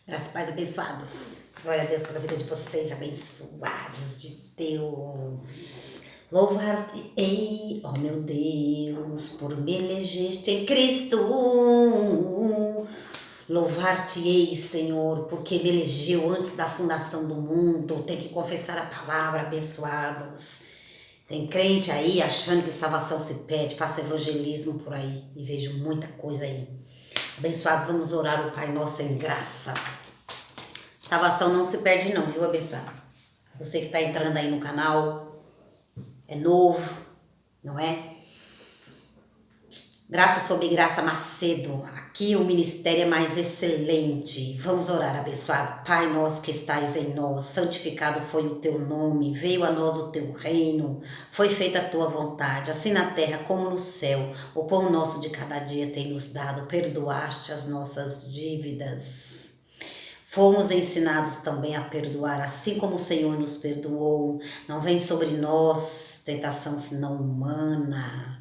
Graças e paz abençoados. Glória a Deus pela vida de vocês, abençoados de Deus. Louvar-te-ei, ó meu Deus, por me elegeste em Cristo. Louvar-te-ei, Senhor, porque me elegeu antes da fundação do mundo. Tem que confessar a palavra, abençoados. Tem crente aí achando que salvação se perde. Faço evangelismo por aí e vejo muita coisa aí. Abençoados, vamos orar o Pai Nosso em graça. Salvação não se perde não, viu, abençoado? Você que está entrando aí no canal, é novo, não é? Graça sobre graça, Macedo. Aqui o ministério é mais excelente. Vamos orar, abençoado. Pai nosso que estais em nós, santificado foi o teu nome, veio a nós o teu reino, foi feita a tua vontade, assim na terra como no céu. O pão nosso de cada dia tem nos dado, perdoaste as nossas dívidas. Fomos ensinados também a perdoar, assim como o Senhor nos perdoou. Não vem sobre nós tentação senão humana.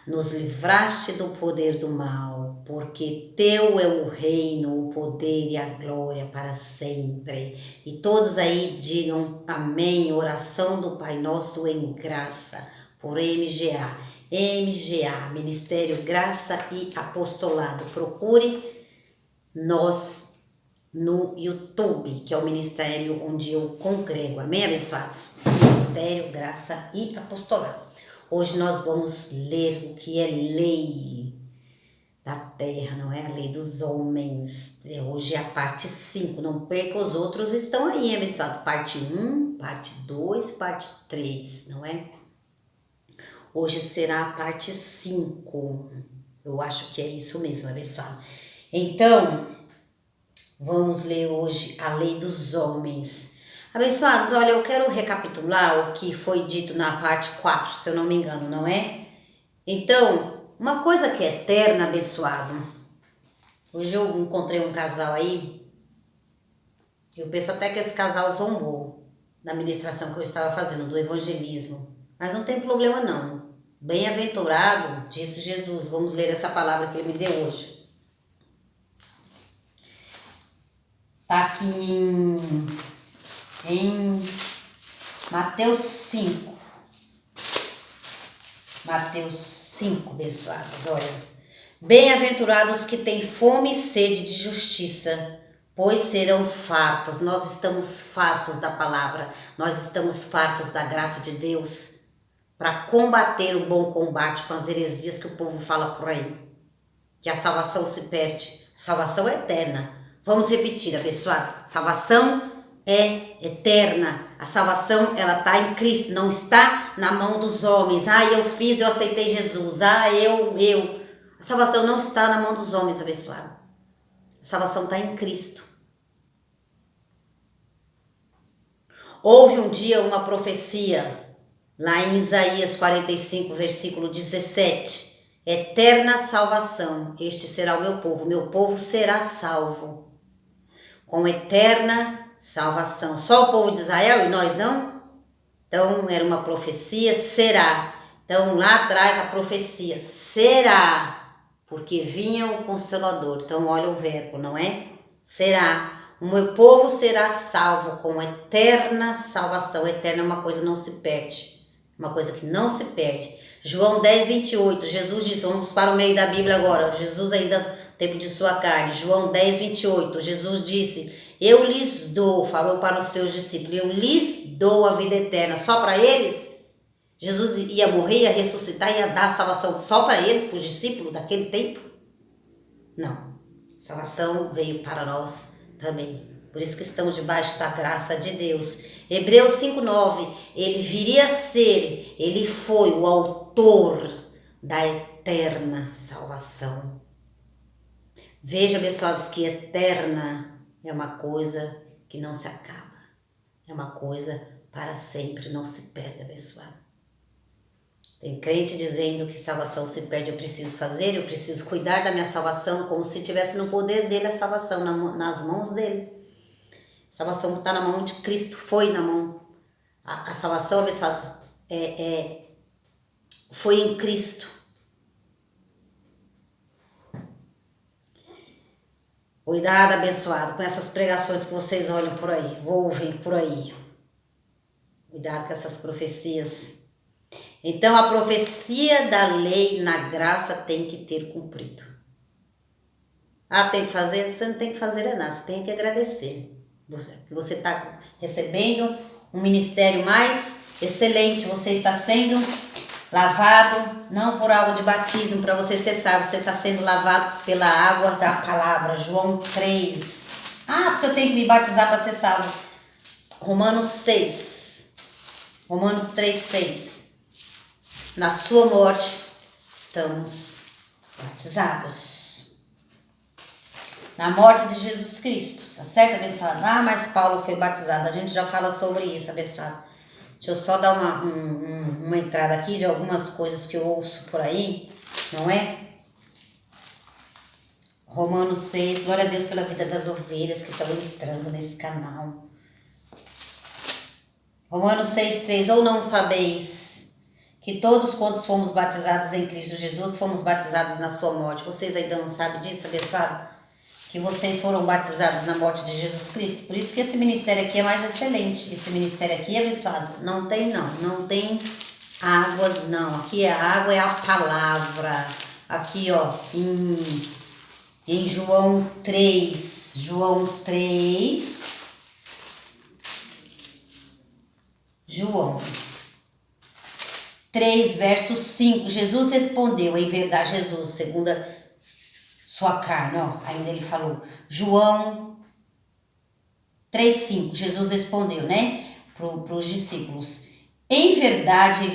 Nos livraste do poder do mal, porque teu é o reino, o poder e a glória para sempre. E todos aí digam amém, oração do Pai Nosso em graça, por MGA. MGA, Ministério Graça e Apostolado. Procure nós no YouTube, que é o ministério onde eu congrego. Amém, abençoados? Ministério, Graça e Apostolado. Hoje nós vamos ler o que é lei da terra, não é? A lei dos homens. Hoje é a parte 5. Não perca, os outros estão aí, abençoado. Parte 1, parte 2, parte 3, não é? Hoje será a parte 5. Eu acho que é isso mesmo, abençoado. Então, vamos ler hoje a lei dos homens. Abençoados, olha, eu quero recapitular o que foi dito na parte 4, se eu não me engano, não é? Então, uma coisa que é eterna, abençoado. Hoje eu encontrei um casal aí, eu penso até que esse casal zombou da ministração que eu estava fazendo, do evangelismo. Mas não tem problema não. Bem-aventurado, disse Jesus. Vamos ler essa palavra que ele me deu hoje. Está aqui em Mateus 5. Mateus 5, abençoados, olha. Bem-aventurados que têm fome e sede de justiça, pois serão fartos. Nós estamos fartos da palavra, nós estamos fartos da graça de Deus para combater o bom combate com as heresias que o povo fala por aí. Que a salvação se perde. A salvação é eterna. Vamos repetir, abençoado. Salvação é eterna. A salvação, ela está em Cristo, não está na mão dos homens. Ah, eu fiz, eu aceitei Jesus. Ah, eu. A salvação não está na mão dos homens, abençoado. A salvação está em Cristo. Houve um dia uma profecia, lá em Isaías 45, versículo 17. Eterna salvação, este será o meu povo será salvo. Com eterna salvação. Só o povo de Israel e nós não? Então era uma profecia, será. Então lá atrás a profecia, será, porque vinha o Consolador. Então olha o verbo, não é? Será. O meu povo será salvo com eterna salvação. Eterna é uma coisa que não se perde. Uma coisa que não se perde. João 10, 28, Jesus diz, vamos para o meio da Bíblia agora. Jesus ainda tempo de sua carne. João 10, 28, Jesus disse, eu lhes dou, falou para os seus discípulos, eu lhes dou a vida eterna. Só para eles? Jesus ia morrer, ia ressuscitar, ia dar salvação só para eles, para os discípulos daquele tempo? Não. Salvação veio para nós também. Por isso que estamos debaixo da graça de Deus. Hebreus 5:9, ele viria a ser, ele foi o autor da eterna salvação. Veja, abençoados, que eterna é uma coisa que não se acaba. É uma coisa para sempre, não se perde, abençoado. Tem crente dizendo que salvação se perde, eu preciso cuidar da minha salvação como se estivesse no poder dele a salvação, nas mãos dele. A salvação está na mão de Cristo, foi na mão. A salvação, abençoado, foi em Cristo. Cuidado, abençoado, com essas pregações que vocês olham por aí, ouvem por aí. Cuidado com essas profecias. Então, a profecia da lei na graça tem que ter cumprido. Ah, tem que fazer? Você não tem que fazer nada, você tem que agradecer. Você está recebendo um ministério mais excelente, você está sendo lavado, não por água de batismo, para você ser salvo, você está sendo lavado pela água da palavra, João 3. Ah, porque eu tenho que me batizar para ser salvo. Romanos 6, Romanos 3, 6. Na sua morte estamos batizados. Na morte de Jesus Cristo, tá certo, abençoado? Ah, mas Paulo foi batizado, a gente já fala sobre isso, abençoado. Deixa eu só dar uma entrada aqui de algumas coisas que eu ouço por aí, não é? Romanos 6, glória a Deus pela vida das ovelhas que estão entrando nesse canal. Romanos 6, 3, ou não sabeis que todos quantos fomos batizados em Cristo Jesus, fomos batizados na sua morte. Vocês ainda não sabem disso, abençoado? Que vocês foram batizados na morte de Jesus Cristo. Por isso que esse ministério aqui é mais excelente. Esse ministério aqui, abençoado, não tem águas, não. Aqui a água é a palavra. Aqui, ó, em João 3, João 3, verso 5, Jesus respondeu, em verdade, Jesus, segunda sua carne, ó, ainda ele falou, João 3,5, Jesus respondeu, né, para os discípulos, em verdade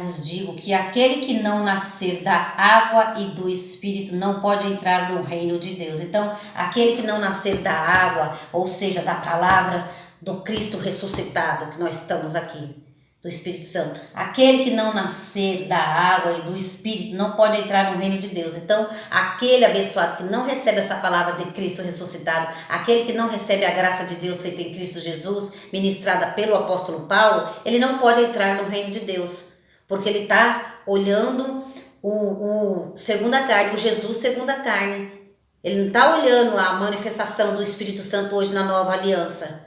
vos digo que aquele que não nascer da água e do Espírito não pode entrar no reino de Deus. Então, aquele que não nascer da água, ou seja, da palavra do Cristo ressuscitado, que nós estamos aqui, do Espírito Santo. Aquele que não nascer da água e do Espírito não pode entrar no reino de Deus. Então, aquele abençoado que não recebe essa palavra de Cristo ressuscitado, aquele que não recebe a graça de Deus feita em Cristo Jesus, ministrada pelo apóstolo Paulo, ele não pode entrar no reino de Deus, porque ele está olhando o segundo a carne, o Jesus segundo a carne. Ele não está olhando a manifestação do Espírito Santo hoje na nova aliança.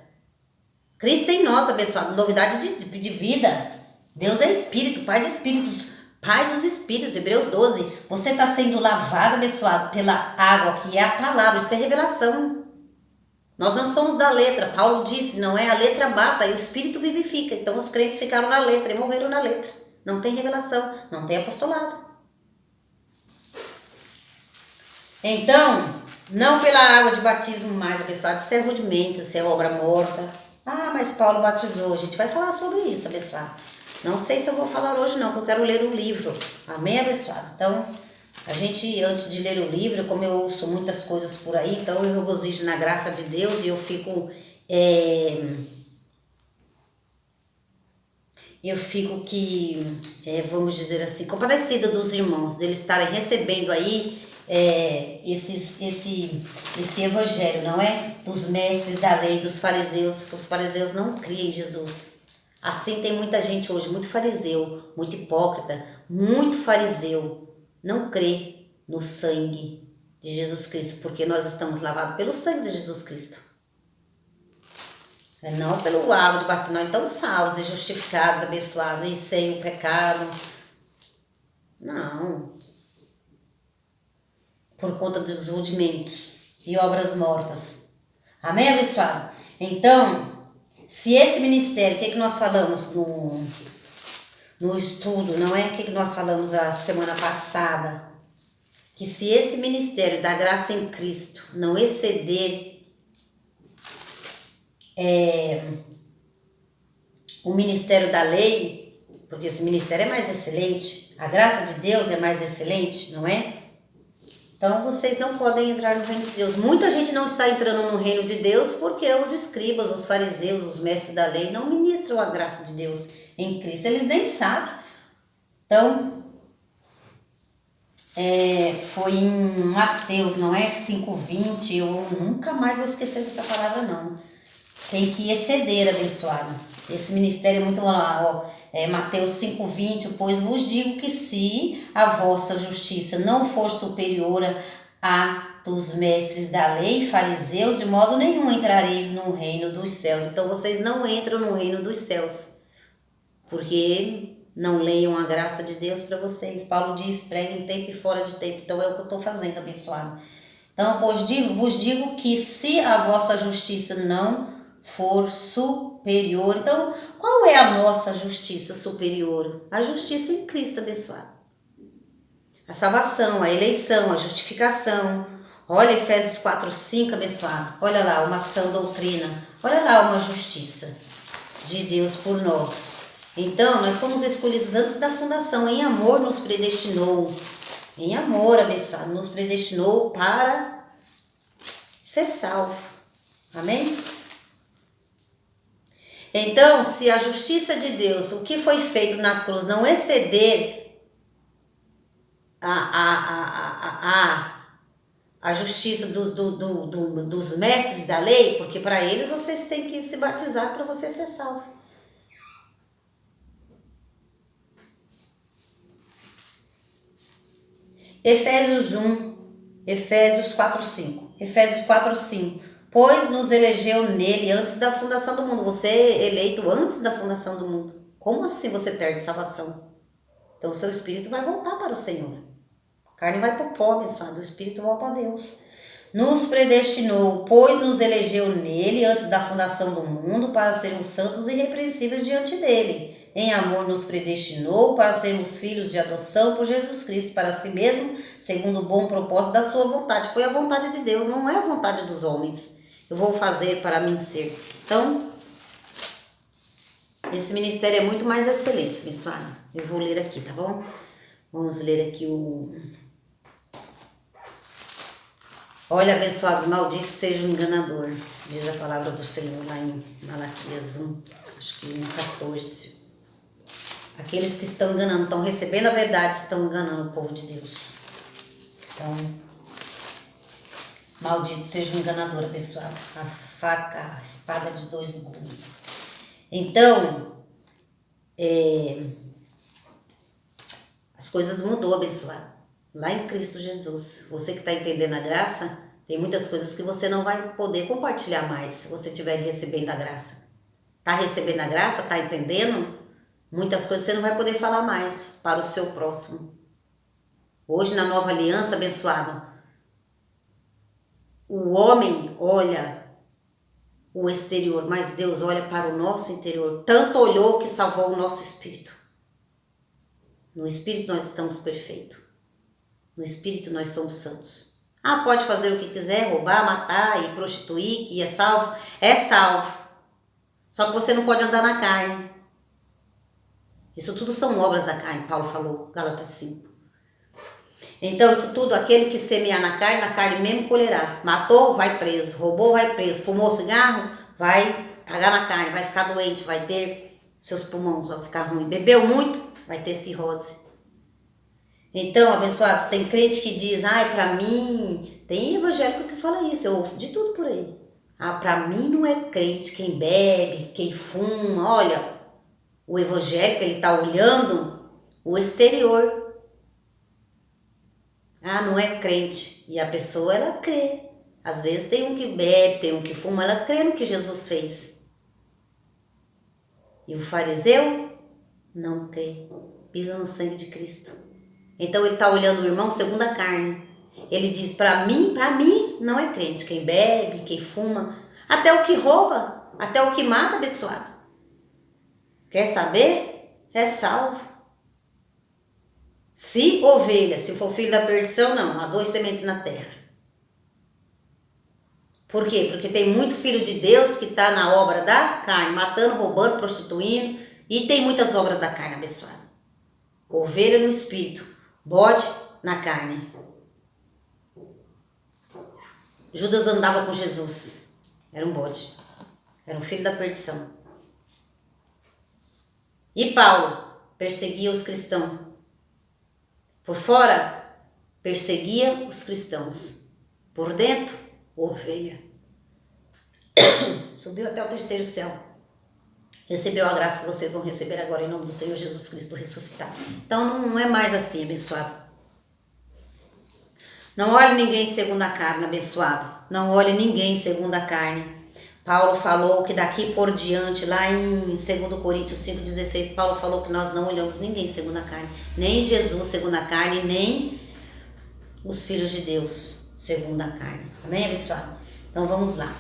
Cristo em nós, abençoado, novidade de vida. Deus é Espírito, Pai de Espíritos, Pai dos Espíritos, Hebreus 12. Você está sendo lavado, abençoado, pela água, que é a palavra, isso é revelação. Nós não somos da letra, Paulo disse, não é a letra mata e o Espírito vivifica. Então os crentes ficaram na letra e morreram na letra. Não tem revelação, não tem apostolado. Então, não pela água de batismo mais, abençoado, isso é rudimento, isso é obra morta. Ah, mas Paulo batizou. A gente vai falar sobre isso, abençoado. Não sei se eu vou falar hoje não, porque eu quero ler o livro. Amém, abençoado? Então, a gente, antes de ler o livro, como eu ouço muitas coisas por aí, então eu regozijo na graça de Deus e eu fico vamos dizer assim, compadecida dos irmãos, deles estarem recebendo aí esse evangelho, não é? Dos mestres da lei, dos fariseus. Os fariseus não criam em Jesus. Assim tem muita gente hoje, muito fariseu, muito hipócrita, muito fariseu, não crê no sangue de Jesus Cristo, porque nós estamos lavados pelo sangue de Jesus Cristo. Não pelo água de batismo, nós estamos salvos e justificados, abençoados, e sem o pecado. Não. Por conta dos rudimentos e obras mortas. Amém, abençoado? Então, se esse ministério, o que nós falamos no estudo, não é? O que nós falamos a semana passada? Que se esse ministério da graça em Cristo não exceder o ministério da lei, porque esse ministério é mais excelente, a graça de Deus é mais excelente, não é? Então, vocês não podem entrar no reino de Deus. Muita gente não está entrando no reino de Deus porque os escribas, os fariseus, os mestres da lei não ministram a graça de Deus em Cristo. Eles nem sabem. Então, foi em Mateus, não é? 5:20. Eu nunca mais vou esquecer dessa palavra, não. Tem que exceder, abençoado. Esse ministério é muito lá, ó. Mateus 5:20, pois vos digo que se a vossa justiça não for superior a dos mestres da lei e fariseus, de modo nenhum entrareis no reino dos céus. Então vocês não entram no reino dos céus, porque não leiam a graça de Deus para vocês. Paulo diz, preguem tempo e fora de tempo. Então é o que eu estou fazendo, abençoado. Então vos digo que se a vossa justiça não for superior. Então, qual é a nossa justiça superior? A justiça em Cristo, abençoado. A salvação, a eleição, a justificação. Olha Efésios 4:5, abençoado. Olha lá, uma sã doutrina. Olha lá, uma justiça de Deus por nós. Então, nós fomos escolhidos antes da fundação. Em amor nos predestinou. Em amor, abençoado, nos predestinou para ser salvo. Amém? Então, se a justiça de Deus, o que foi feito na cruz, não exceder a justiça dos mestres da lei, porque para eles vocês têm que se batizar para você ser salvo. Efésios 4:5. Pois nos elegeu nele antes da fundação do mundo. Você é eleito antes da fundação do mundo. Como assim você perde salvação? Então o seu espírito vai voltar para o Senhor. A carne vai para o pó, abençoado. O espírito volta a Deus. Nos predestinou, pois nos elegeu nele antes da fundação do mundo para sermos santos e irrepreensíveis diante dele. Em amor nos predestinou para sermos filhos de adoção por Jesus Cristo, para si mesmo, segundo o bom propósito da sua vontade. Foi a vontade de Deus, não é a vontade dos homens. Eu vou fazer para mim ser. Então, esse ministério é muito mais excelente, abençoado. Eu vou ler aqui, tá bom? Vamos ler aqui o... Olha, abençoados, maldito seja o enganador, diz a palavra do Senhor lá em Malaquias 1, acho que 1:14. Aqueles que estão enganando, estão recebendo a verdade, estão enganando o povo de Deus. Então, maldito seja o enganador, abençoado. A faca, a espada de dois gumes. Então, as coisas mudou, abençoado. Lá em Cristo Jesus. Você que está entendendo a graça, tem muitas coisas que você não vai poder compartilhar mais se você estiver recebendo a graça. Está recebendo a graça? Está entendendo? Muitas coisas você não vai poder falar mais para o seu próximo. Hoje, na nova aliança, abençoado, o homem olha o exterior, mas Deus olha para o nosso interior. Tanto olhou que salvou o nosso espírito. No espírito nós estamos perfeitos. No espírito nós somos santos. Ah, pode fazer o que quiser, roubar, matar e prostituir, que é salvo? É salvo. Só que você não pode andar na carne. Isso tudo são obras da carne, Paulo falou, Gálatas 5. Então, isso tudo, aquele que semear na carne mesmo colherá. Matou, vai preso. Roubou, vai preso. Fumou cigarro, vai pagar na carne, vai ficar doente, vai ter seus pulmões, vai ficar ruim. Bebeu muito, vai ter cirrose. Então, abençoados, tem crente que diz, ai, pra mim, tem evangélico que fala isso, eu ouço de tudo por aí. Ah, pra mim não é crente quem bebe, quem fuma, olha, o evangélico, ele tá olhando o exterior. Ah, não é crente. E a pessoa, ela crê. Às vezes tem um que bebe, tem um que fuma, ela crê no que Jesus fez. E o fariseu não crê, pisa no sangue de Cristo. Então ele está olhando o irmão segundo a carne. Ele diz, para mim não é crente. Quem bebe, quem fuma, até o que rouba, até o que mata, abençoado. Quer saber? É salvo. Se ovelha, se for filho da perdição, não. Há 2 sementes na terra. Por quê? Porque tem muito filho de Deus que está na obra da carne, matando, roubando, prostituindo. E tem muitas obras da carne, abençoado. Ovelha no espírito, bode na carne. Judas andava com Jesus. Era um bode. Era um filho da perdição. E Paulo perseguia os cristãos. Por fora, perseguia os cristãos. Por dentro, ovelha. Subiu até o 3º céu. Recebeu a graça que vocês vão receber agora em nome do Senhor Jesus Cristo ressuscitado. Então não é mais assim, abençoado. Não olhe ninguém segundo a carne, abençoado. Não olhe ninguém segundo a carne. Paulo falou que daqui por diante, lá em 2 Coríntios 5,16, Paulo falou que nós não olhamos ninguém segundo a carne. Nem Jesus segundo a carne, nem os filhos de Deus segundo a carne. Amém, abençoado? Então vamos lá.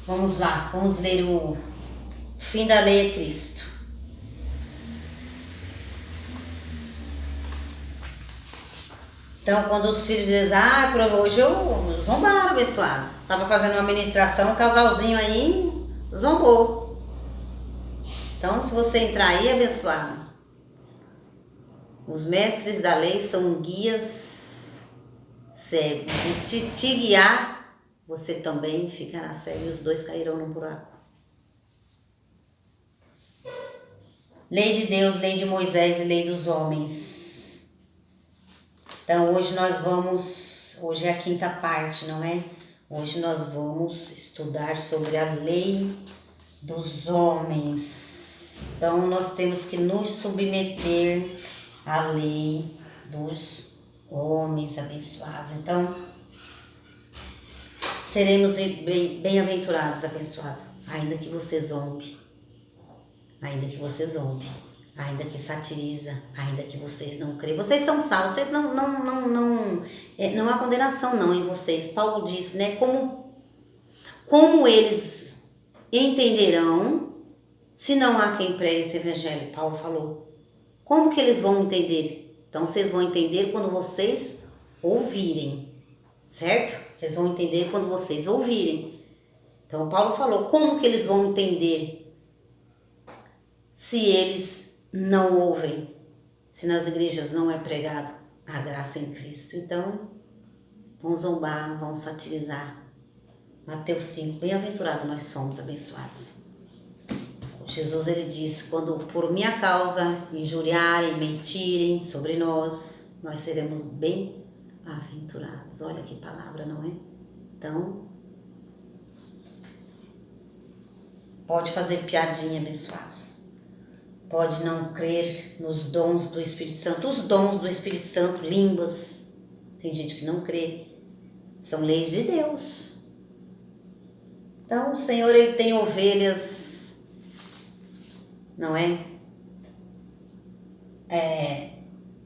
Vamos lá, vamos ler o fim da lei é Cristo. Então, quando os filhos dizem, hoje eu zombaram, abençoado. Tava fazendo uma ministração, o casalzinho aí zombou. Então, se você entrar aí, abençoado, os mestres da lei são guias cegos. E se te guiar, você também ficará cego e os dois cairão no buraco. Lei de Deus, lei de Moisés e lei dos homens. Então hoje é a quinta parte, não é? Hoje nós vamos estudar sobre a lei dos homens. Então nós temos que nos submeter à lei dos homens abençoados. Então seremos bem-aventurados, abençoados, ainda que você zombe, ainda que você zombe. Ainda que satiriza, ainda que vocês não creem. Vocês são salvos, vocês não há condenação não em vocês. Paulo disse, né, como eles entenderão se não há quem pregue esse evangelho? Paulo falou. Como que eles vão entender? Então vocês vão entender quando vocês ouvirem, certo? Vocês vão entender quando vocês ouvirem. Então Paulo falou, como que eles vão entender se eles não ouvem, se nas igrejas não é pregado a graça em Cristo? Então, vão zombar, vão satirizar. Mateus 5, bem-aventurado nós somos, abençoados. Jesus, ele disse, quando por minha causa injuriarem, mentirem sobre nós, nós seremos bem-aventurados. Olha que palavra, não é? Então, pode fazer piadinha, abençoados. Pode não crer nos dons do Espírito Santo. Os dons do Espírito Santo, línguas. Tem gente que não crê. São leis de Deus. Então, o Senhor, ele tem ovelhas, não é?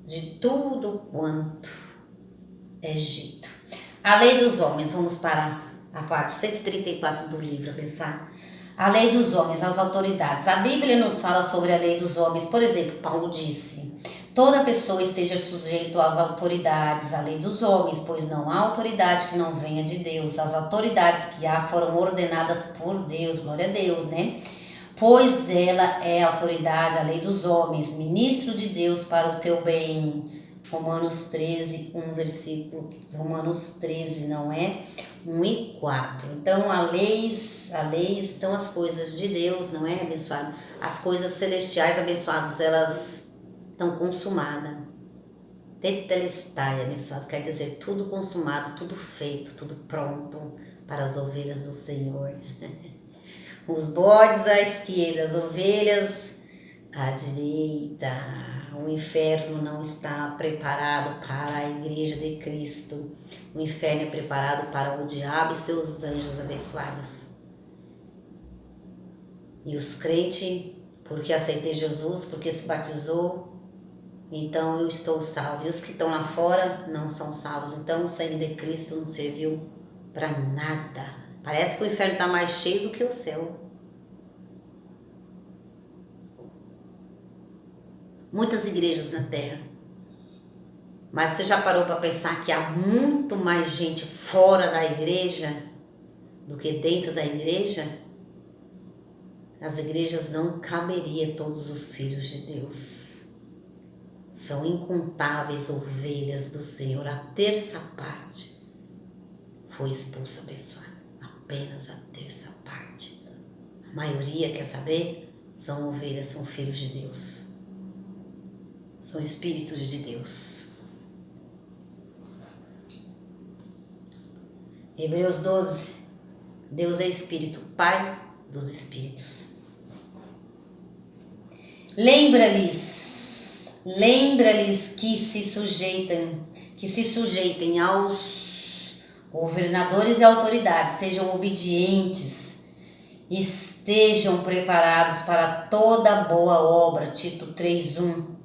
De tudo quanto é Egito. A lei dos homens. Vamos para a parte 134 do livro, pessoal. A lei dos homens, as autoridades. A Bíblia nos fala sobre a lei dos homens. Por exemplo, Paulo disse, toda pessoa esteja sujeito às autoridades, a lei dos homens, pois não há autoridade que não venha de Deus. As autoridades que há foram ordenadas por Deus, glória a Deus, né? Pois ela é a autoridade, a lei dos homens, ministro de Deus para o teu bem. Romanos 13, 1 versículo, Romanos 13, não é? 1 e 4. Então, a leis, então as coisas de Deus, não é, abençoado? As coisas celestiais, abençoados, elas estão consumadas. Tetelestai, abençoado, quer dizer tudo consumado, tudo feito, tudo pronto para as ovelhas do Senhor. Os bodes à esquerda, as ovelhas à direita. O inferno não está preparado para a igreja de Cristo. O inferno é preparado para o diabo e seus anjos abençoados. E os crentes, porque aceitei Jesus, porque se batizou, então eu estou salvo. E os que estão lá fora não são salvos. Então o sangue de Cristo não serviu para nada. Parece que o inferno está mais cheio do que o céu. Muitas igrejas na terra. Mas você já parou para pensar que há muito mais gente fora da igreja do que dentro da igreja? As igrejas não caberia todos os filhos de Deus. São incontáveis ovelhas do Senhor. A terça parte foi expulsa, abençoada. Apenas a terça parte. A maioria, quer saber? São ovelhas, são filhos de Deus. São espíritos de Deus. Hebreus 12. Deus é espírito, Pai dos espíritos. Lembra-lhes Lembra-lhes que se sujeitem aos governadores e autoridades, sejam obedientes, estejam preparados para toda boa obra. Tito 3:1.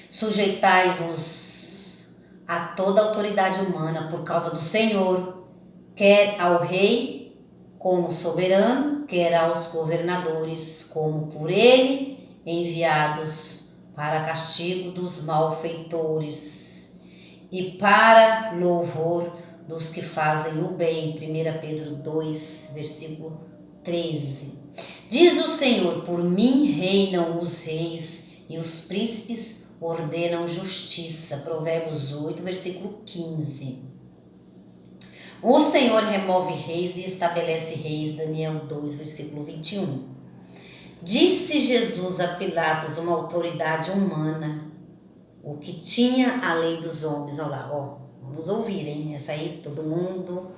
Sujeitai-vos a toda autoridade humana por causa do Senhor, quer ao rei como soberano, quer aos governadores como por ele enviados para castigo dos malfeitores e para louvor dos que fazem o bem. 1 Pedro 2, versículo 13. Diz o Senhor: por mim reinam os reis e os príncipes ordenam justiça. Provérbios 8, versículo 15. O Senhor remove reis e estabelece reis. Daniel 2, versículo 21. Disse Jesus a Pilatos, uma autoridade humana, o que tinha a lei dos homens. Olha lá, vamos ouvir, hein? Essa aí todo mundo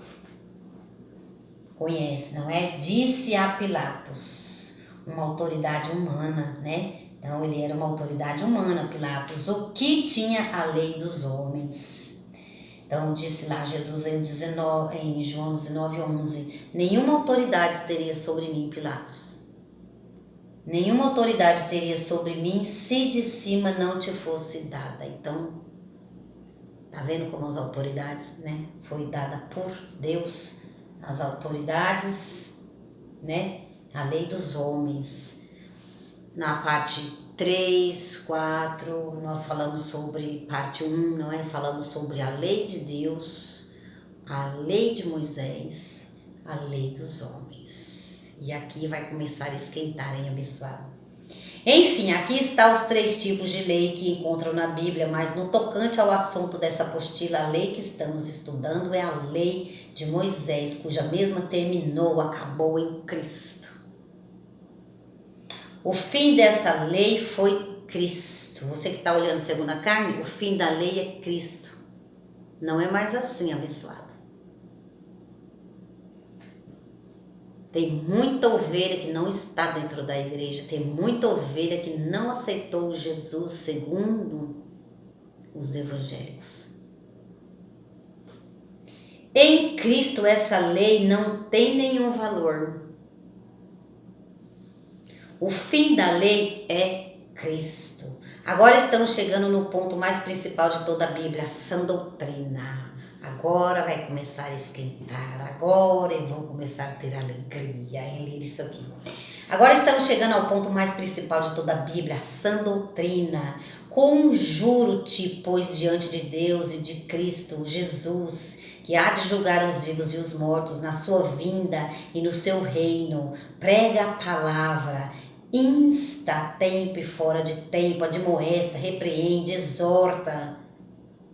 conhece, não é? Disse a Pilatos, uma autoridade humana, né? Então ele era uma autoridade humana, Pilatos, o que tinha a lei dos homens. Então disse lá Jesus em João 19:11, nenhuma autoridade teria sobre mim, Pilatos. Nenhuma autoridade teria sobre mim se de cima não te fosse dada. Então, tá vendo como as autoridades, né? Foi dada por Deus, as autoridades, né? A lei dos homens. Na parte 3, 4, nós falamos sobre parte 1, não é? Falamos sobre a lei de Deus, a lei de Moisés, a lei dos homens. E aqui vai começar a esquentar, hein, abençoado? Enfim, aqui está os 3 tipos de lei que encontram na Bíblia, mas no tocante ao assunto dessa apostila, a lei que estamos estudando é a lei de Moisés, cuja mesma terminou, acabou em Cristo. O fim dessa lei foi Cristo. Você que está olhando segundo a carne, o fim da lei é Cristo. Não é mais assim, abençoado. Tem muita ovelha que não está dentro da igreja, tem muita ovelha que não aceitou Jesus segundo os evangélicos. Em Cristo essa lei não tem nenhum valor. O fim da lei é Cristo. Agora estamos chegando no ponto mais principal de toda a Bíblia, a sã doutrina. Agora vai começar a esquentar, agora eu vou começar a ter alegria em ler isso aqui. Agora estamos chegando ao ponto mais principal de toda a Bíblia, a sã doutrina. Conjuro-te, pois, diante de Deus e de Cristo Jesus, que há de julgar os vivos e os mortos na sua vinda e no seu reino, prega a palavra, insta a tempo e fora de tempo, admoesta, repreende, exorta.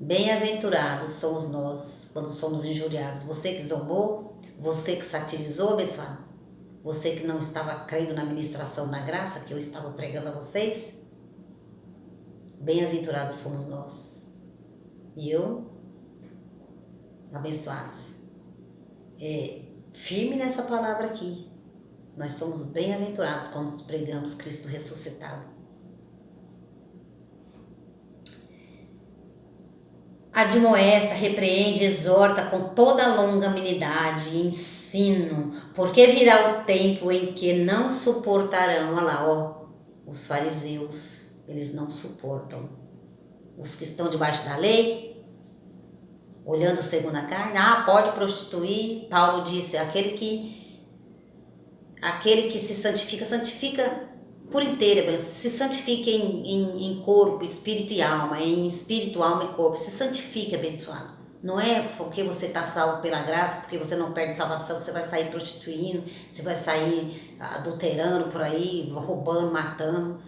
Bem-aventurados somos nós quando somos injuriados. Você que zombou, você que satirizou, abençoado, você que não estava crendo na ministração da graça que eu estava pregando a vocês, bem-aventurados somos nós. E eu, abençoados, firme nessa palavra aqui. Nós somos bem-aventurados quando pregamos Cristo ressuscitado. Admoesta, repreende, exorta com toda longanimidade e ensino, porque virá o tempo em que não suportarão. Olha lá, os fariseus, eles não suportam. Os que estão debaixo da lei, olhando segundo a carne, pode prostituir. Paulo disse, aquele que se santifica, santifica por inteira, se santifique em corpo, espírito e alma, em espírito, alma e corpo, se santifique, abençoado. Não é porque você está salvo pela graça, porque você não perde salvação, que você vai sair prostituindo, você vai sair adulterando por aí, roubando, matando.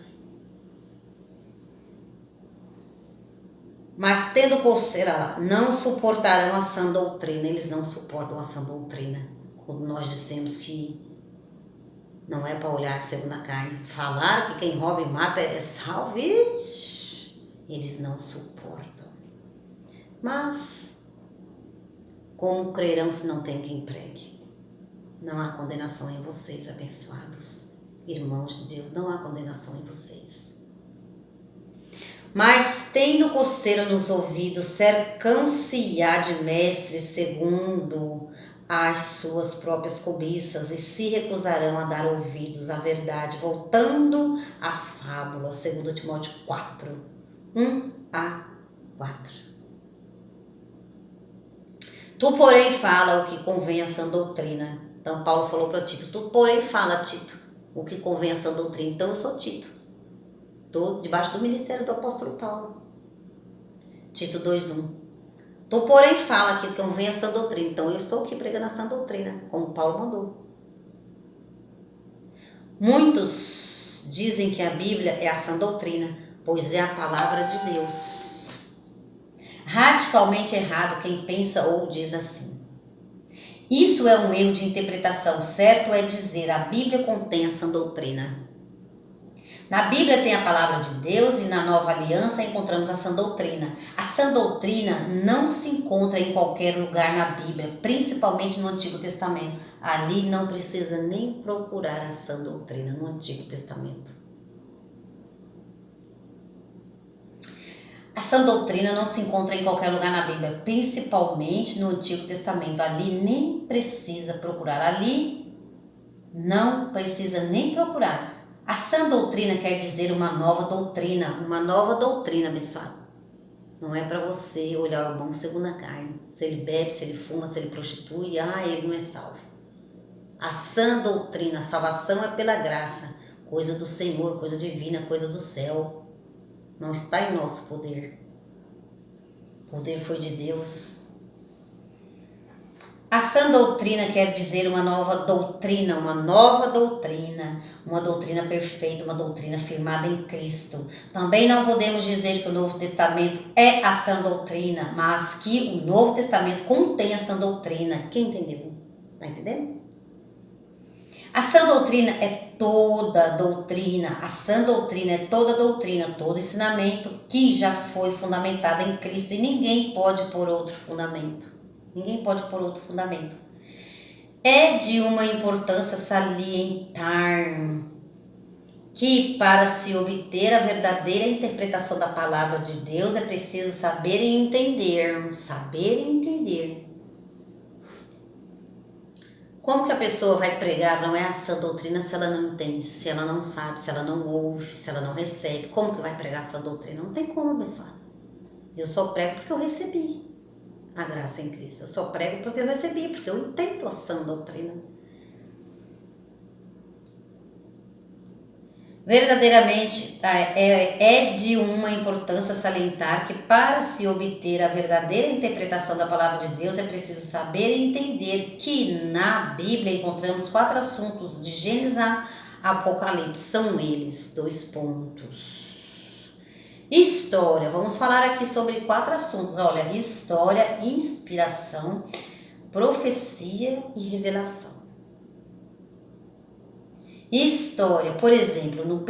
Mas tendo coceira, não suportarão a sã doutrina, eles não suportam a sã doutrina. Quando nós dissemos que não é para olhar segundo a carne. Falar que quem rouba e mata é salvo, eles não suportam. Mas, como crerão se não tem quem pregue? Não há condenação em vocês, abençoados. Irmãos de Deus, não há condenação em vocês. Mas tendo coceira nos ouvidos, cercam-se-á de mestres segundo as suas próprias cobiças e se recusarão a dar ouvidos à verdade, voltando às fábulas, segundo Timóteo 4, 1-4. Tu, porém, fala o que convém a sã doutrina. Então, Paulo falou para Tito, tu, porém, fala, Tito, o que convém a sã doutrina. Então, eu sou Tito. Estou debaixo do ministério do apóstolo Paulo. Tito 2:1. Tu, porém, fala que convém a sã doutrina. Então, eu estou aqui pregando a sã doutrina, como Paulo mandou. Muitos dizem que a Bíblia é a sã doutrina, pois é a palavra de Deus. Radicalmente errado quem pensa ou diz assim. Isso é um erro de interpretação. Certo é dizer a Bíblia contém a sã doutrina. Na Bíblia tem a palavra de Deus e na nova aliança encontramos a sã doutrina. A sã doutrina não se encontra em qualquer lugar na Bíblia, principalmente no Antigo Testamento. Ali não precisa nem procurar a sã doutrina no Antigo Testamento. A sã doutrina não se encontra em qualquer lugar na Bíblia, principalmente no Antigo Testamento. Ali nem precisa procurar. Ali não precisa nem procurar. A sã doutrina quer dizer uma nova doutrina, abençoado. Não é para você olhar o irmão segundo a carne. Se ele bebe, se ele fuma, se ele prostitui, ele não é salvo. A sã doutrina, a salvação é pela graça, coisa do Senhor, coisa divina, coisa do céu. Não está em nosso poder. O poder foi de Deus. A sã doutrina quer dizer uma doutrina perfeita, uma doutrina firmada em Cristo. Também não podemos dizer que o Novo Testamento é a sã doutrina, mas que o Novo Testamento contém a sã doutrina. Quem entendeu? Está entendendo? A sã doutrina é toda doutrina. A sã doutrina é toda doutrina, todo ensinamento que já foi fundamentado em Cristo e ninguém pode pôr outro fundamento. É de uma importância salientar que para se obter a verdadeira interpretação da palavra de Deus é preciso saber e entender. Como que a pessoa vai pregar não é a sã doutrina se ela não entende, se ela não sabe, se ela não ouve, se ela não recebe? Como que vai pregar essa doutrina? Não tem como, pessoal. Eu só prego porque eu recebi a graça em Cristo. Eu só prego porque eu recebi, porque eu entendo a sã doutrina. Verdadeiramente é de uma importância salientar que para se obter a verdadeira interpretação da palavra de Deus é preciso saber e entender que na Bíblia encontramos 4 assuntos de Gênesis a Apocalipse. São eles, 2 pontos. História, vamos falar aqui sobre 4 assuntos. Olha, história, inspiração, profecia e revelação. História, por exemplo, uma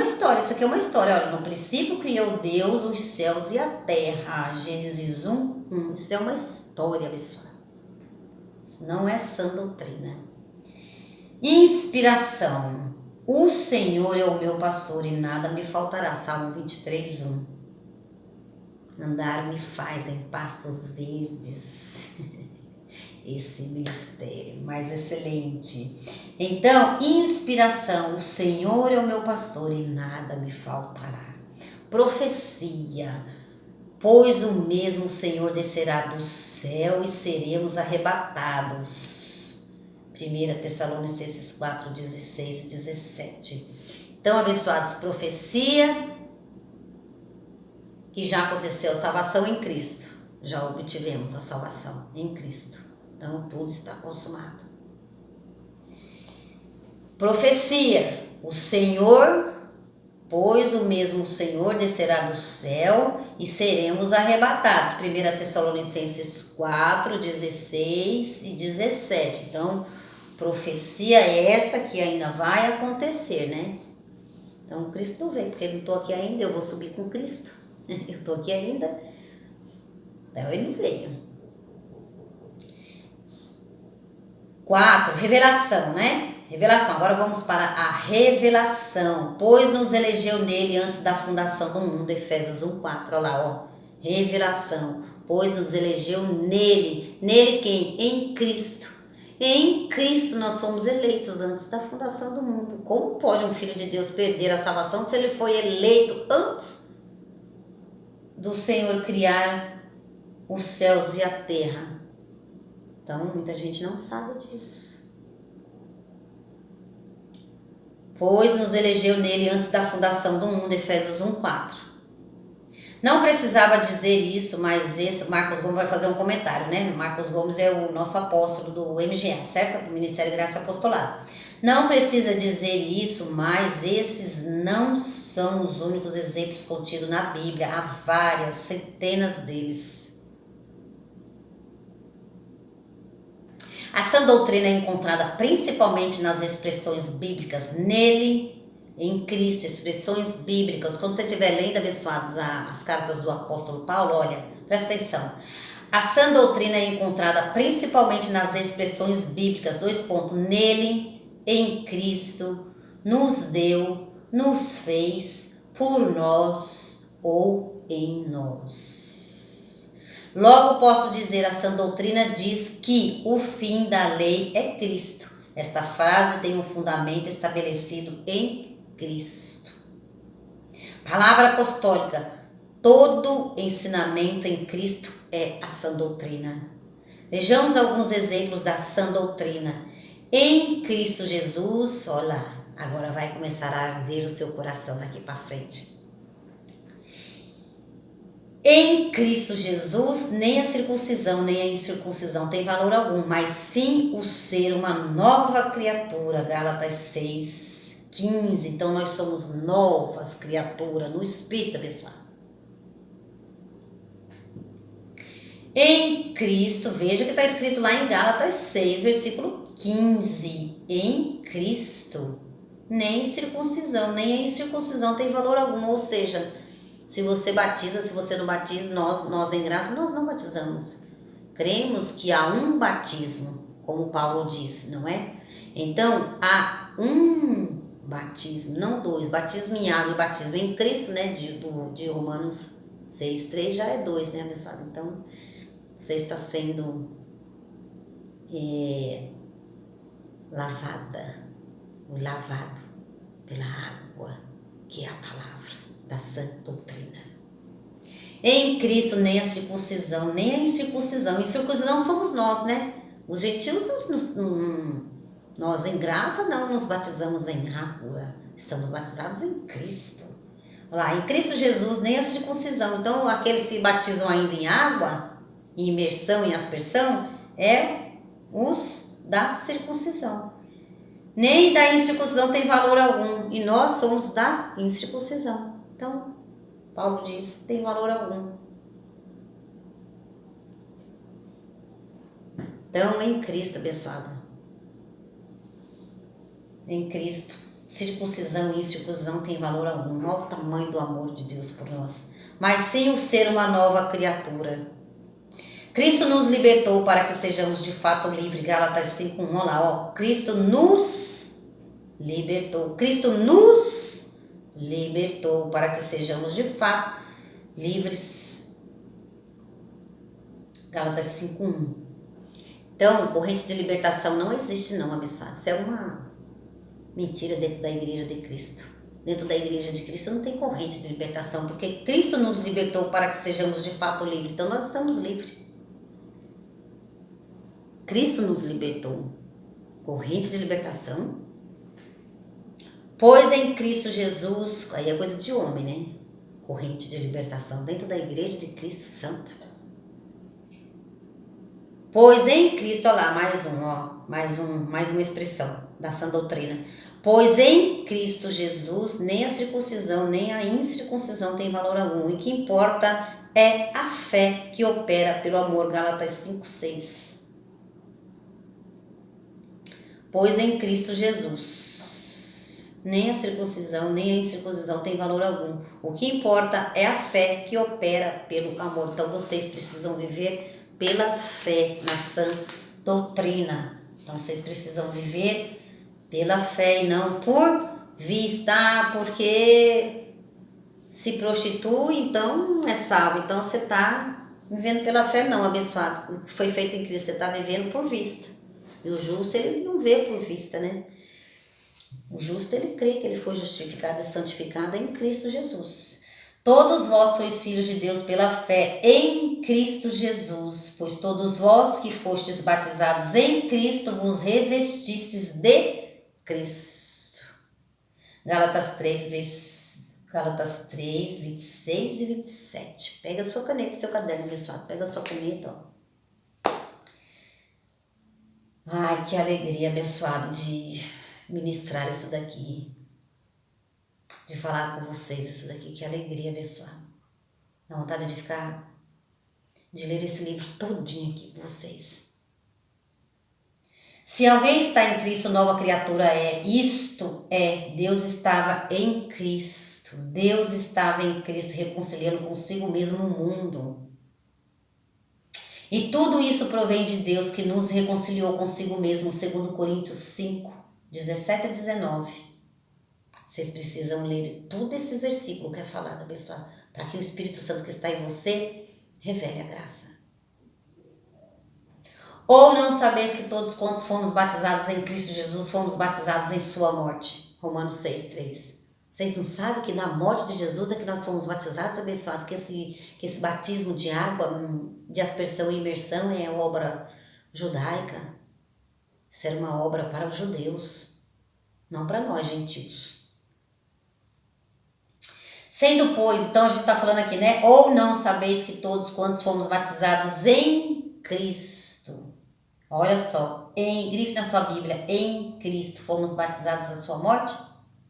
história, isso aqui é uma história, olha, no princípio criou Deus os céus e a terra, Gênesis 1:1, isso é uma história, pessoal, isso não é sã doutrina. Inspiração, o Senhor é o meu pastor e nada me faltará, Salmo 23:1, andar me faz em pastos verdes. Esse ministério mais excelente. Então, inspiração, o Senhor é o meu pastor e nada me faltará. Profecia, pois o mesmo Senhor descerá do céu e seremos arrebatados. 1 Tessalonicenses 4:16 e 17. Então, abençoados, profecia, que já aconteceu, salvação em Cristo. Já obtivemos a salvação em Cristo. Então, tudo está consumado. Profecia, o Senhor, pois o mesmo Senhor descerá do céu e seremos arrebatados. 1 Tessalonicenses 4:16 e 17. Então, profecia é essa que ainda vai acontecer, né? Então, Cristo não veio, porque eu não estou aqui ainda, eu vou subir com Cristo. Eu estou aqui ainda, então ele não veio. 4, revelação, né? Revelação. Agora vamos para a revelação. Pois nos elegeu nele antes da fundação do mundo. Efésios 1:4. Olha lá, ó. Revelação. Pois nos elegeu nele. Nele quem? Em Cristo. Em Cristo nós fomos eleitos antes da fundação do mundo. Como pode um filho de Deus perder a salvação se ele foi eleito antes do Senhor criar os céus e a terra? Então, muita gente não sabe disso. Pois nos elegeu nele antes da fundação do mundo, Efésios 1:4. Não precisava dizer isso, mas esse Marcos Gomes vai fazer um comentário, né? Marcos Gomes é o nosso apóstolo do MGA, certo? Do Ministério Graça e Apostolado. Não precisa dizer isso, mas esses não são os únicos exemplos contidos na Bíblia. Há várias, centenas deles. A sã doutrina é encontrada principalmente nas expressões bíblicas nele, em Cristo, expressões bíblicas. Quando você estiver lendo, abençoados, as cartas do apóstolo Paulo, olha, presta atenção. A sã doutrina é encontrada principalmente nas expressões bíblicas, nele, em Cristo, nos deu, nos fez, por nós ou em nós. Logo posso dizer, a sã doutrina diz que o fim da lei é Cristo. Esta frase tem um fundamento estabelecido em Cristo. Palavra apostólica. Todo ensinamento em Cristo é a sã doutrina. Vejamos alguns exemplos da sã doutrina. Em Cristo Jesus, olha lá, agora vai começar a arder o seu coração daqui para frente. Em Cristo Jesus, nem a circuncisão, nem a incircuncisão tem valor algum, mas sim o ser uma nova criatura. Gálatas 6:15. Então, nós somos novas criaturas no Espírito, pessoal. Em Cristo, veja que está escrito lá em Gálatas 6, versículo 15. Em Cristo, nem circuncisão, nem a incircuncisão tem valor algum, ou seja, se você batiza, se você não batiza, nós em graça, nós não batizamos. Cremos que há um batismo, como Paulo disse, não é? Então, há um batismo, não dois. Batismo em água e batismo em Cristo, né? De Romanos 6:3 já é 2, né, pessoal? Então, você está sendo lavado pela água, que é a palavra da sã doutrina. Em Cristo, nem a circuncisão, nem a incircuncisão. Incircuncisão somos nós, né? Os gentios, nós em graça não nos batizamos em água. Estamos batizados em Cristo. Olha lá, em Cristo Jesus, nem a circuncisão. Então, aqueles que batizam ainda em água, em imersão e aspersão, é os da circuncisão. Nem da incircuncisão tem valor algum. E nós somos da incircuncisão. Então, Paulo diz, tem valor algum. Então, em Cristo, abençoado. Em Cristo, circuncisão e incircuncisão tem valor algum. Olha o tamanho do amor de Deus por nós. Mas sim o ser uma nova criatura. Cristo nos libertou para que sejamos de fato livres. Gálatas 5:1, olha lá, ó. Cristo nos libertou. Cristo nos libertou para que sejamos de fato livres. Gálatas 5:1. Então, corrente de libertação não existe não, abençoado. Isso é uma mentira dentro da igreja de Cristo. Dentro da igreja de Cristo não tem corrente de libertação, porque Cristo nos libertou para que sejamos de fato livres. Então, nós estamos livres. Cristo nos libertou. Corrente de libertação. Pois em Cristo Jesus, aí é coisa de homem, né? Corrente de libertação dentro da igreja de Cristo Santa. Pois em Cristo, olha lá, mais uma expressão da sã doutrina. Pois em Cristo Jesus, nem a circuncisão, nem a incircuncisão tem valor algum. E o que importa é a fé que opera pelo amor. Gálatas 5:6. Pois em Cristo Jesus, nem a circuncisão, nem a incircuncisão tem valor algum. O que importa é a fé que opera pelo amor. Então, vocês precisam viver pela fé na sã doutrina. Então, vocês precisam viver Pela fé e não por vista, porque se prostitui, então é salvo. Então você está vivendo pela fé, não, abençoado. O que foi feito em Cristo, você está vivendo por vista. E o justo, ele não vê por vista, né? O justo, ele crê que ele foi justificado e santificado em Cristo Jesus. Todos vós sois filhos de Deus pela fé em Cristo Jesus, pois todos vós que fostes batizados em Cristo vos revestistes de Cristo. Gálatas 3, 26 e 27. Pega a sua caneta e seu caderno, abençoado. Pega a sua caneta, ó. Ai, que alegria, abençoado, de ministrar isso daqui. De falar com vocês isso daqui. Que alegria, abençoado. Dá vontade de ler esse livro todinho aqui com vocês. Se alguém está em Cristo, nova criatura é. Isto é, Deus estava em Cristo. Deus estava em Cristo reconciliando consigo mesmo o mundo. E tudo isso provém de Deus que nos reconciliou consigo mesmo, segundo Coríntios 5, 17 a 19. Vocês precisam ler todos esses versículos que é falado, abençoado, para que o Espírito Santo que está em você revele a graça. Ou não sabeis que todos quantos fomos batizados em Cristo Jesus, fomos batizados em sua morte. Romanos 6, 3. Vocês não sabem que na morte de Jesus é que nós fomos batizados, abençoados, que esse batismo de água, de aspersão e imersão é obra judaica. Isso era uma obra para os judeus, não para nós, gentios. Sendo, pois, então a gente está falando aqui, né? Ou não sabeis que todos quantos fomos batizados em Cristo. Olha só, grife na sua Bíblia, em Cristo fomos batizados à sua morte?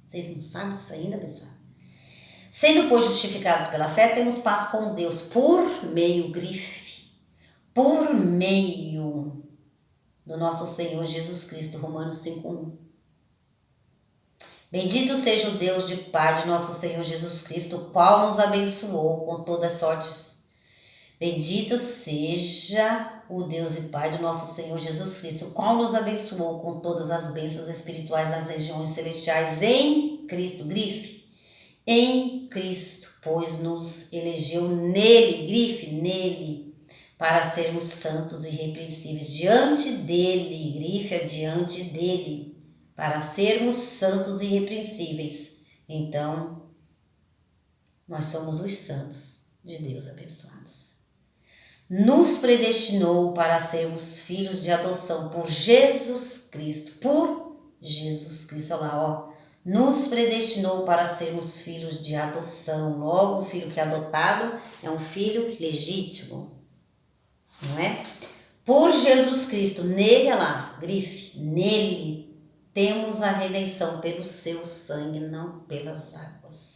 Vocês não sabem disso ainda, pessoal? Sendo, pois, justificados pela fé, temos paz com Deus por meio do nosso Senhor Jesus Cristo, Romanos 5:1. Bendito seja o Deus de Pai de nosso Senhor Jesus Cristo, o qual nos abençoou com todas sortes. Bendito seja o Deus e Pai de nosso Senhor Jesus Cristo, o qual nos abençoou com todas as bênçãos espirituais nas regiões celestiais em Cristo. Grife. Em Cristo, pois nos elegeu nele, grife, nele, para sermos santos e irrepreensíveis diante dele, grife, adiante dele, para sermos santos e irrepreensíveis. Então, nós somos os santos de Deus abençoados. Nos predestinou para sermos filhos de adoção por Jesus Cristo. Olha lá, ó. Nos predestinou para sermos filhos de adoção. Logo, um filho que é adotado é um filho legítimo, não é? Por Jesus Cristo, nele, olha lá, grife, nele temos a redenção pelo seu sangue, não pelas águas.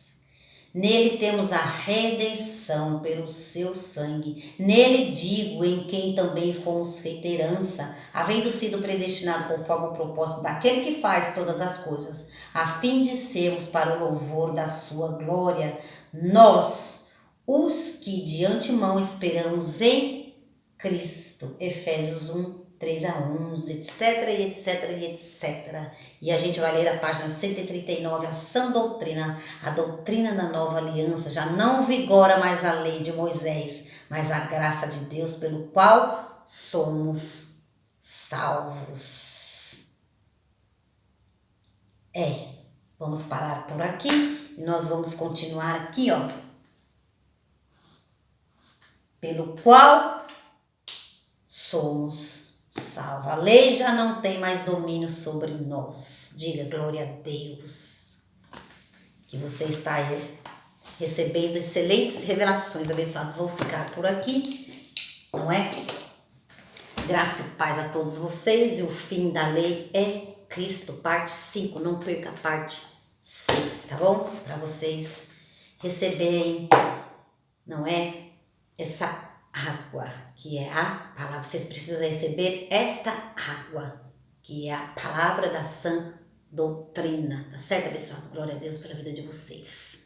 Nele temos a redenção pelo seu sangue. Nele digo, em quem também fomos feita herança, havendo sido predestinado conforme o propósito daquele que faz todas as coisas, a fim de sermos para o louvor da sua glória, nós, os que de antemão esperamos em Cristo. Efésios 1, 3 a 11, etc, e etc, e etc. E a gente vai ler a página 139, a sã doutrina, a doutrina da nova aliança. Já não vigora mais a lei de Moisés, mas a graça de Deus pelo qual somos salvos. Vamos parar por aqui e nós vamos continuar aqui, ó. Pelo qual somos salvos. A lei já não tem mais domínio sobre nós. Diga glória a Deus. Que você está aí recebendo excelentes revelações abençoadas. Vou ficar por aqui, não é? Graça e paz a todos vocês. E o fim da lei é Cristo, parte 5. Não perca a parte 6, tá bom? Para vocês receberem, não é? Essa água, que é a palavra. Vocês precisam receber esta água, que é a palavra da sã doutrina. Tá certo, abençoado? Glória a Deus pela vida de vocês.